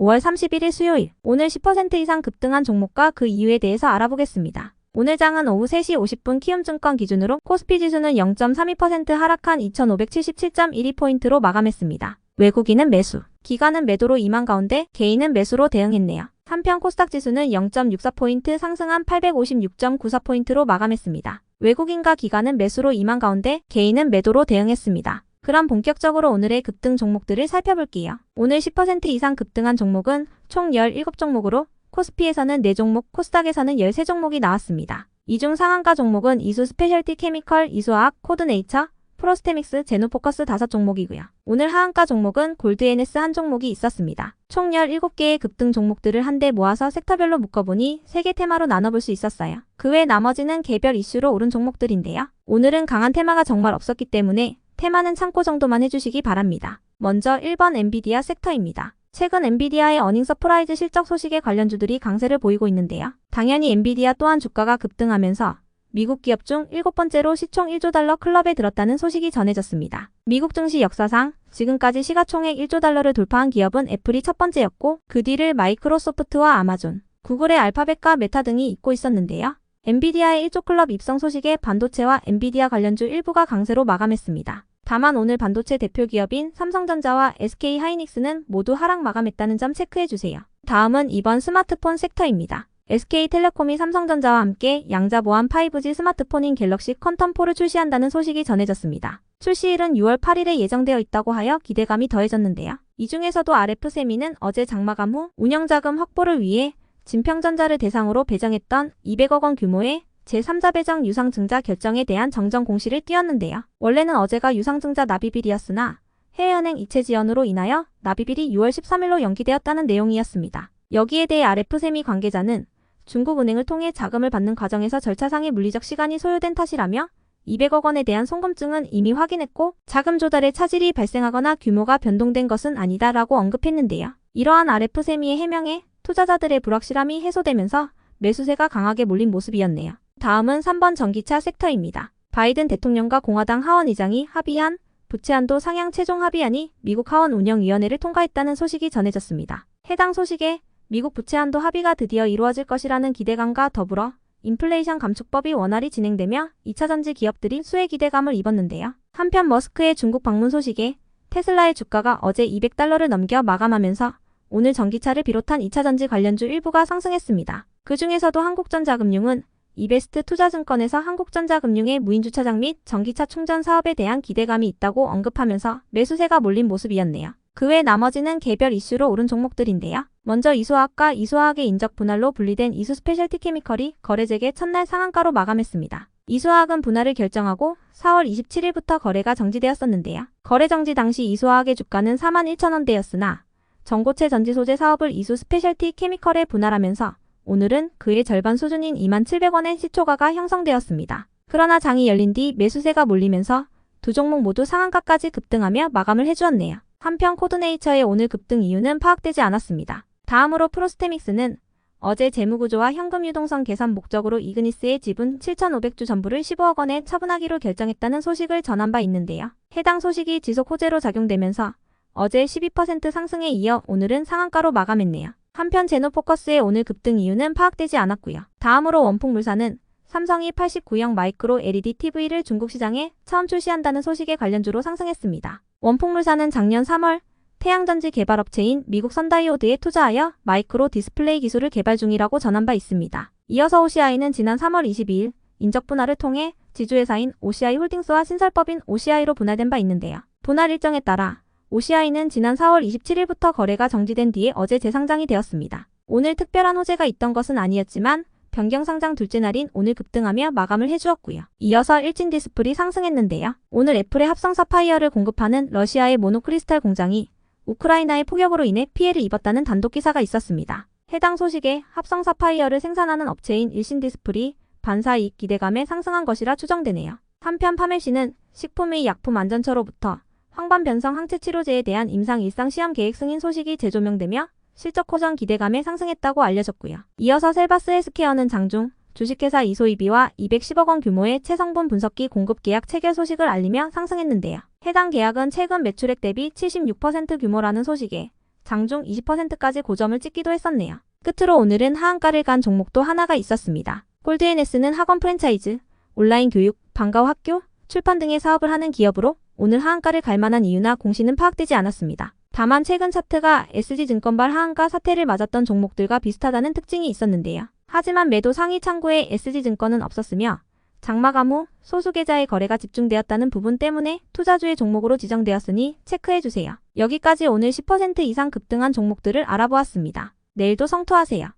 5월 31일 수요일, 오늘 10% 이상 급등한 종목과 그 이유에 대해서 알아보겠습니다. 오늘 장은 오후 3시 50분 키움증권 기준으로 코스피 지수는 0.32% 하락한 2577.12포인트로 마감했습니다. 외국인은 매수, 기관은 매도로 임한 가운데 개인은 매수로 대응했네요. 한편 코스닥 지수는 0.64포인트 상승한 856.94포인트로 마감했습니다. 외국인과 기관은 매수로 임한 가운데 개인은 매도로 대응했습니다. 그럼 본격적으로 오늘의 급등 종목들을 살펴볼게요. 오늘 10% 이상 급등한 종목은 총 17종목으로 코스피에서는 4종목, 코스닥에서는 13종목이 나왔습니다. 이 중 상한가 종목은 이수 스페셜티 케미컬, 이수화학, 코드네이처, 프로스테믹스, 제노포커스 5종목이고요. 오늘 하한가 종목은 골드NS 한 종목이 있었습니다. 총 17개의 급등 종목들을 한데 모아서 섹터별로 묶어보니 3개 테마로 나눠볼 수 있었어요. 그 외 나머지는 개별 이슈로 오른 종목들인데요. 오늘은 강한 테마가 정말 없었기 때문에 테마는 참고 정도만 해주시기 바랍니다. 먼저 1번 엔비디아 섹터입니다. 최근 엔비디아의 어닝 서프라이즈 실적 소식에 관련주들이 강세를 보이고 있는데요. 당연히 엔비디아 또한 주가가 급등하면서 미국 기업 중 7번째로 시총 1조 달러 클럽에 들었다는 소식이 전해졌습니다. 미국 증시 역사상 지금까지 시가총액 1조 달러를 돌파한 기업은 애플이 첫 번째였고 그 뒤를 마이크로소프트와 아마존, 구글의 알파벳과 메타 등이 잇고 있었는데요. 엔비디아의 1조 클럽 입성 소식에 반도체와 엔비디아 관련주 일부가 강세로 마감했습니다. 다만 오늘 반도체 대표 기업인 삼성전자와 SK하이닉스는 모두 하락 마감했다는 점 체크해주세요. 다음은 이번 스마트폰 섹터입니다. SK텔레콤이 삼성전자와 함께 양자 보안 5G 스마트폰인 갤럭시 퀀텀4를 출시한다는 소식이 전해졌습니다. 출시일은 6월 8일에 예정되어 있다고 하여 기대감이 더해졌는데요. 이 중에서도 RF세미는 어제 장마감 후 운영자금 확보를 위해 진평전자를 대상으로 배정했던 200억 원 규모의 제3자 배정 유상증자 결정에 대한 정정 공시를 띄웠는데요. 원래는 어제가 유상증자 납입일이었으나 해외은행 이체 지연으로 인하여 납입일이 6월 13일로 연기되었다는 내용이었습니다. 여기에 대해 RF세미 관계자는 중국은행을 통해 자금을 받는 과정에서 절차상의 물리적 시간이 소요된 탓이라며 200억 원에 대한 송금증은 이미 확인했고 자금 조달에 차질이 발생하거나 규모가 변동된 것은 아니다라고 언급했는데요. 이러한 RF세미의 해명에 투자자들의 불확실함이 해소되면서 매수세가 강하게 몰린 모습이었네요. 다음은 3번 전기차 섹터입니다. 바이든 대통령과 공화당 하원 의장이 합의한 부채한도 상향 최종 합의안이 미국 하원 운영위원회를 통과했다는 소식이 전해졌습니다. 해당 소식에 미국 부채한도 합의가 드디어 이루어질 것이라는 기대감과 더불어 인플레이션 감축법이 원활히 진행되며 2차전지 기업들이 수혜 기대감을 입었는데요. 한편 머스크의 중국 방문 소식에 테슬라의 주가가 어제 200달러를 넘겨 마감하면서 오늘 전기차를 비롯한 2차전지 관련주 일부가 상승했습니다. 그 중에서도 한국전자금융은 이베스트 투자증권에서 한국전자금융의 무인주차장 및 전기차 충전 사업에 대한 기대감이 있다고 언급하면서 매수세가 몰린 모습이었네요. 그 외 나머지는 개별 이슈로 오른 종목들인데요. 먼저 이수화학과 이수화학의 인적 분할로 분리된 이수 스페셜티 케미컬이 거래 재개 첫날 상한가로 마감했습니다. 이수화학은 분할을 결정하고 4월 27일부터 거래가 정지되었었는데요. 거래 정지 당시 이수화학의 주가는 41,000원대였으나 전고체 전지 소재 사업을 이수 스페셜티 케미컬에 분할하면서 오늘은 그의 절반 수준인 27,000원의 시초가가 형성되었습니다. 그러나 장이 열린 뒤 매수세가 몰리면서 두 종목 모두 상한가까지 급등하며 마감을 해주었네요. 한편 코드네이처의 오늘 급등 이유는 파악되지 않았습니다. 다음으로 프로스테믹스는 어제 재무구조와 현금 유동성 개선 목적으로 이그니스의 지분 7,500주 전부를 15억 원에 처분하기로 결정했다는 소식을 전한 바 있는데요. 해당 소식이 지속 호재로 작용되면서 어제 12% 상승에 이어 오늘은 상한가로 마감했네요. 한편 제노포커스의 오늘 급등 이유는 파악되지 않았고요. 다음으로 원폭물산은 삼성이 89형 마이크로 LED TV를 중국 시장에 처음 출시한다는 소식에 관련주로 상승했습니다. 원폭물산은 작년 3월 태양전지 개발업체인 미국 선다이오드에 투자하여 마이크로 디스플레이 기술을 개발 중이라고 전한 바 있습니다. 이어서 OCI는 지난 3월 22일 인적 분할을 통해 지주회사인 OCI 홀딩스와 신설법인 OCI로 분할된 바 있는데요. 분할 일정에 따라 OCI는 지난 4월 27일부터 거래가 정지된 뒤에 어제 재상장이 되었습니다. 오늘 특별한 호재가 있던 것은 아니었지만 변경 상장 둘째 날인 오늘 급등하며 마감을 해주었고요. 이어서 일진 디스플이 상승했는데요. 오늘 애플의 합성 사파이어를 공급하는 러시아의 모노크리스탈 공장이 우크라이나의 폭격으로 인해 피해를 입었다는 단독 기사가 있었습니다. 해당 소식에 합성 사파이어를 생산하는 업체인 일신 디스플이 반사이익 기대감에 상승한 것이라 추정되네요. 한편 파멜시는 식품의 약품안전처로부터 황반 변성 항체 치료제에 대한 임상 일상 시험 계획 승인 소식이 재조명되며 실적 호전 기대감에 상승했다고 알려졌고요. 이어서 셀바스 헬스케어는 장중 주식회사 이소이비와 210억 원 규모의 체성분 분석기 공급 계약 체결 소식을 알리며 상승했는데요. 해당 계약은 최근 매출액 대비 76% 규모라는 소식에 장중 20%까지 고점을 찍기도 했었네요. 끝으로 오늘은 하한가를 간 종목도 하나가 있었습니다. 골드NS는 학원 프랜차이즈, 온라인 교육, 방과후 학교, 출판 등의 사업을 하는 기업으로 오늘 하한가를 갈 만한 이유나 공시는 파악되지 않았습니다. 다만 최근 차트가 SG증권발 하한가 사태를 맞았던 종목들과 비슷하다는 특징이 있었는데요. 하지만 매도 상위 창구에 SG증권은 없었으며 장마감 후 소수 계좌의 거래가 집중되었다는 부분 때문에 투자주의 종목으로 지정되었으니 체크해주세요. 여기까지 오늘 10% 이상 급등한 종목들을 알아보았습니다. 내일도 성투하세요.